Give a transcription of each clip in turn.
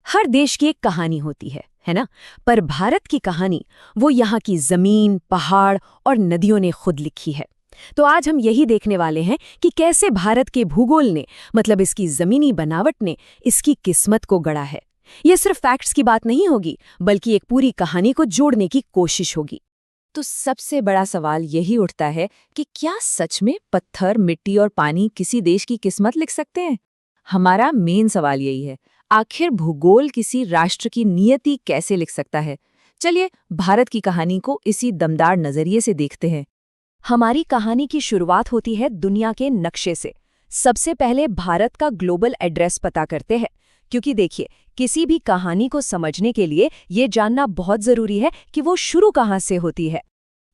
हर देश की एक कहानी होती है ना? पर भारत की कहानी वो यहाँ की जमीन, पहाड़ और नदियों ने खुद लिखी है। तो आज हम यही देखने वाले हैं कि कैसे भारत के भूगोल ने, मतलब इसकी जमीनी बनावट ने, इसकी किस्मत को गढ़ा है। ये सिर्फ फैक्ट्स की बात नहीं होगी, बल्कि एक पूरी कहानी को जोड़ने की कोशिश होगी। तो सबसे बड़ा सवाल यही उठता है कि क्या सच में पत्थर, मिट्टी और पानी किसी देश की किस्मत लिख सकते हैं? हमारा मेन सवाल यही है, आखिर भूगोल किसी राष्ट्र की नियति कैसे लिख सकता है? चलिए भारत की कहानी को इसी दमदार नजरिए से देखते हैं। हमारी कहानी की शुरुआत होती है दुनिया के नक्शे से। सबसे पहले भारत का ग्लोबल एड्रेस पता करते हैं, क्योंकि देखिए, किसी भी कहानी को समझने के लिए ये जानना बहुत जरूरी है कि वो शुरू कहाँ से होती है।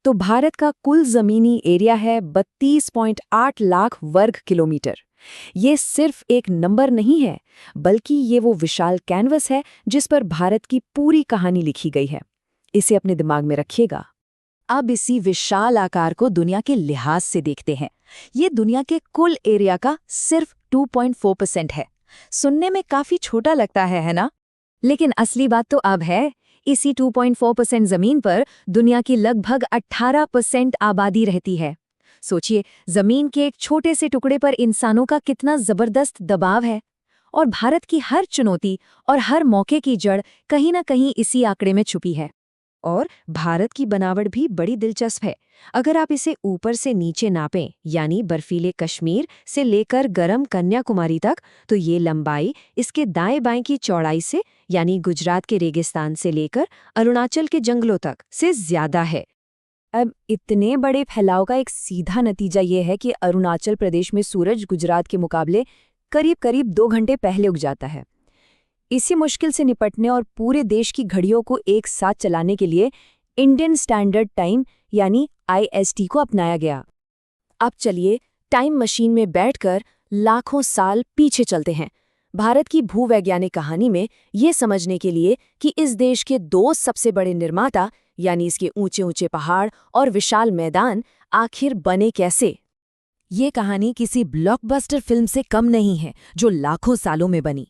तो भारत का कुल जमीनी एरिया है 32.8 लाख वर्ग किलोमीटर। ये सिर्फ एक नंबर नहीं है, बल्कि ये वो विशाल कैनवस है जिस पर भारत की पूरी कहानी लिखी गई है। इसे अपने दिमाग में रखिएगा। अब इसी विशाल आकार को दुनिया के लिहाज से देखते हैं। ये दुनिया के कुल एरिया का सिर्फ 2.4% है। सुनने में काफी छोटा लगता है ना? लेकिन असली बात तो अब है, इसी 2.4% जमीन पर दुनिया की लगभग 18% आबादी रहती है। सोचिए, जमीन के एक छोटे से टुकड़े पर इंसानों का कितना जबरदस्त दबाव है। और भारत की हर चुनौती और हर मौके की जड़ कहीं ना कहीं इसी आंकड़े में छुपी है। और भारत की बनावट भी बड़ी दिलचस्प है। अगर आप इसे ऊपर से नीचे नापें, यानी बर्फीले कश्मीर से लेकर गर्म कन्याकुमारी तक, तो ये लंबाई इसके दाएं बाएं की चौड़ाई से, यानी गुजरात के रेगिस्तान से लेकर अरुणाचल के जंगलों तक से ज्यादा है। अब इतने बड़े फैलाव का एक सीधा नतीजा ये है कि अरुणाचल प्रदेश में सूरज गुजरात के मुकाबले करीब करीब 2 घंटे पहले उग जाता है। इसी मुश्किल से निपटने और पूरे देश की घड़ियों को एक साथ चलाने के लिए इंडियन स्टैंडर्ड टाइम यानी IST को अपनाया गया। अब चलिए टाइम मशीन में बैठकर लाखों साल पीछे चलते हैं, भारत की भूवैज्ञानिक कहानी में, ये समझने के लिए कि इस देश के 2 सबसे बड़े निर्माता, यानी इसके ऊंचे ऊंचे पहाड़ और विशाल मैदान, आखिर बने कैसे। ये कहानी किसी ब्लॉकबस्टर फिल्म से कम नहीं है जो लाखों सालों में बनी।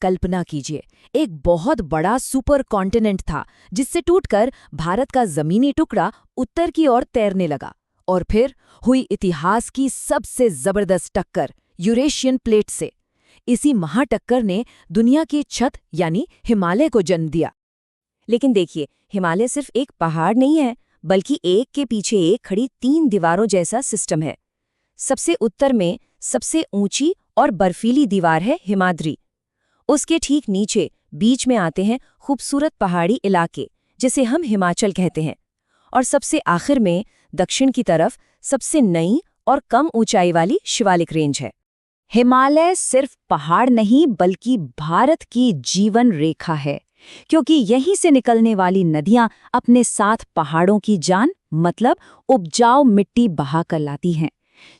कल्पना कीजिए, एक बहुत बड़ा सुपर कॉन्टिनेंट था जिससे टूटकर भारत का जमीनी टुकड़ा उत्तर की ओर तैरने लगा, और फिर हुई इतिहास की सबसे जबरदस्त टक्कर यूरेशियन प्लेट से। इसी महाटक्कर ने दुनिया की छत यानी हिमालय को जन्म दिया। लेकिन देखिए, हिमालय सिर्फ एक पहाड़ नहीं है, बल्कि एक के पीछे एक खड़ी 3 दीवारों जैसा सिस्टम है। सबसे उत्तर में सबसे ऊंची और बर्फीली दीवार है हिमाद्री। उसके ठीक नीचे बीच में आते हैं खूबसूरत पहाड़ी इलाके, जिसे हम हिमाचल कहते हैं। और सबसे आखिर में दक्षिण की तरफ सबसे नई और कम ऊंचाई वाली शिवालिक रेंज है। हिमालय सिर्फ पहाड़ नहीं, बल्कि भारत की जीवन रेखा है, क्योंकि यहीं से निकलने वाली नदियां अपने साथ पहाड़ों की जान, मतलब उपजाऊ मिट्टी बहा कर लाती हैं।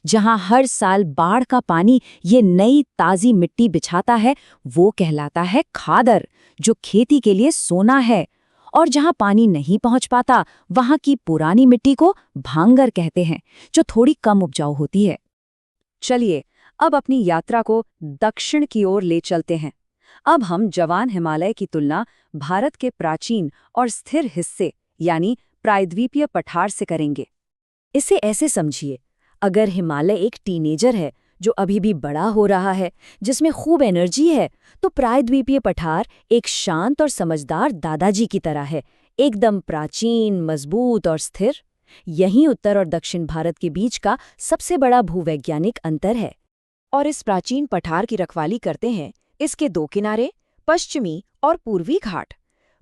जहां हर साल बाढ़ का पानी ये नई ताजी मिट्टी बिछाता है, वो कहलाता है खादर, जो खेती के लिए सोना है। और जहां पानी नहीं पहुंच पाता, वहां की पुरानी मिट्टी को भांगर कहते हैं, जो थोड़ी कम उपजाऊ होती है। चलिए अब अपनी यात्रा को दक्षिण की ओर ले चलते हैं। अब हम जवान हिमालय की तुलना भारत के प्राचीन और स्थिर हिस्से यानी प्रायद्वीपीय पठार से करेंगे। इसे ऐसे समझिए, अगर हिमालय एक टीनेजर है जो अभी भी बड़ा हो रहा है, जिसमें खूब एनर्जी है, तो प्रायद्वीपीय पठार एक शांत और समझदार दादाजी की तरह है, एकदम प्राचीन, मजबूत और स्थिर। यही उत्तर और दक्षिण भारत के बीच का सबसे बड़ा भूवैज्ञानिक अंतर है। और इस प्राचीन पठार की रखवाली करते हैं इसके 2 किनारे, पश्चिमी और पूर्वी घाट।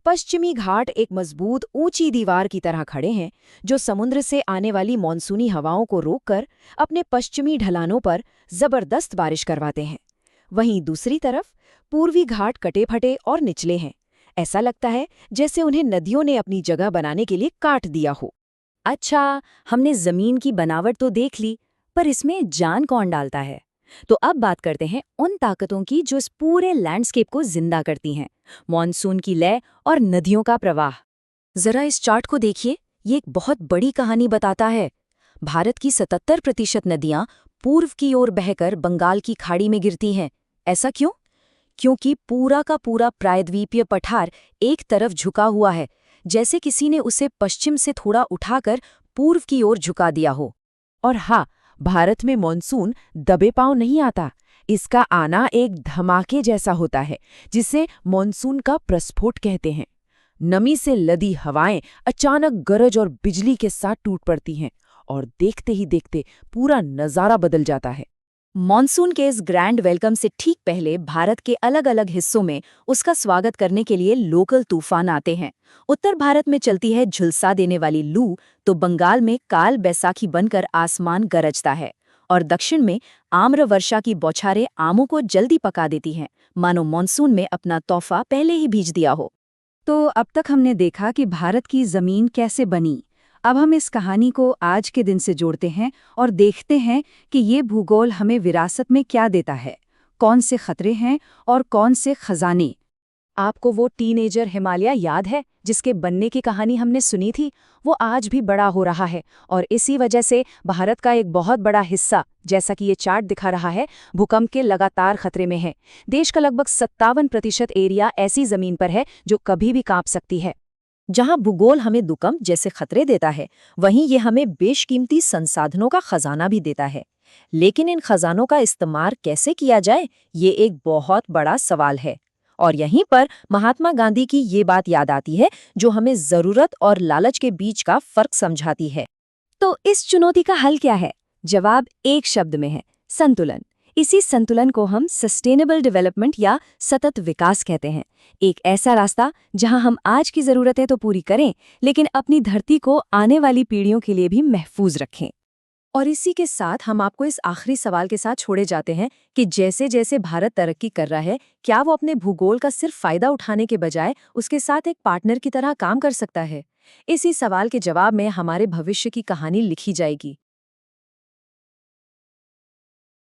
पश्चिमी घाट एक मजबूत ऊंची दीवार की तरह खड़े हैं, जो समुद्र से आने वाली मॉनसूनी हवाओं को रोककर अपने पश्चिमी ढलानों पर जबरदस्त बारिश करवाते हैं। वहीं दूसरी तरफ पूर्वी घाट कटे-फटे और निचले हैं। ऐसा लगता है जैसे उन्हें नदियों ने अपनी जगह बनाने के लिए काट दिया हो। अच्छा, हमने जमीन की बनावट तो देख ली, पर इसमें जान कौन डालता है? तो अब बात करते हैं उन ताकतों की जो इस पूरे लैंडस्केप को जिंदा करती हैं। मॉनसून की लय और नदियों का प्रवाह। जरा इस चार्ट को देखिए, ये एक बहुत बड़ी कहानी बताता है। भारत की 77% नदियां पूर्व की ओर बहकर बंगाल की खाड़ी में गिरती हैं। ऐसा क्यों? क्योंकि पूरा का पूरा प्रायद्वीपीय पठार एक तरफ झुका हुआ है, जैसे किसी ने उसे पश्चिम से थोड़ा उठाकर पूर्व की ओर झुका दिया हो। और हाँ, भारत में मॉनसून दबे पांव नहीं आता। इसका आना एक धमाके जैसा होता है, जिसे मॉनसून का प्रस्फोट कहते हैं। नमी से लदी हवाएं अचानक गरज और बिजली के साथ टूट पड़ती हैं और देखते ही देखते पूरा नज़ारा बदल जाता है। मॉनसून के इस ग्रैंड वेलकम से ठीक पहले भारत के अलग अलग हिस्सों में उसका स्वागत करने के लिए लोकल तूफान आते हैं। उत्तर भारत में चलती है झुलसा देने वाली लू, तो बंगाल में काल बैसाखी बनकर आसमान गरजता है, और दक्षिण में आम्र वर्षा की बौछारें आमों को जल्दी पका देती हैं, मानो मॉनसून में अपना तोहफा पहले ही भेज दिया हो। तो अब तक हमने देखा कि भारत की जमीन कैसे बनी। अब हम इस कहानी को आज के दिन से जोड़ते हैं और देखते हैं कि ये भूगोल हमें विरासत में क्या देता है, कौन से खतरे हैं और कौन से खजाने। आपको वो टीनेजर हिमालय याद है जिसके बनने की कहानी हमने सुनी थी? वो आज भी बड़ा हो रहा है, और इसी वजह से भारत का एक बहुत बड़ा हिस्सा, जैसा कि ये चार्ट दिखा रहा है, भूकंप के लगातार खतरे में है। देश का लगभग 57% एरिया ऐसी जमीन पर है जो कभी भी कांप सकती है। जहां भूगोल हमें भूकंप जैसे खतरे देता है, वहीं ये हमें बेशकीमती संसाधनों का खजाना भी देता है। लेकिन इन खजानों का इस्तेमाल कैसे किया जाए, ये एक बहुत बड़ा सवाल है। और यहीं पर महात्मा गांधी की ये बात याद आती है, जो हमें जरूरत और लालच के बीच का फर्क समझाती है। तो इस चुनौती का हल क्या है? जवाब एक शब्द में है: संतुलन। इसी संतुलन को हम सस्टेनेबल डेवलपमेंट या सतत विकास कहते हैं। एक ऐसा रास्ता जहां हम आज की जरूरतें तो पूरी करें, लेकिन अपनी धरती को आने वाली पीढ़ियों के लिए भी महफूज रखें। और इसी के साथ हम आपको इस आखिरी सवाल के साथ छोड़े जाते हैं कि जैसे जैसे भारत तरक्की कर रहा है, क्या वो अपने भूगोल का सिर्फ फायदा उठाने के बजाय उसके साथ एक पार्टनर की तरह काम कर सकता है? इसी सवाल के जवाब में हमारे भविष्य की कहानी लिखी जाएगी।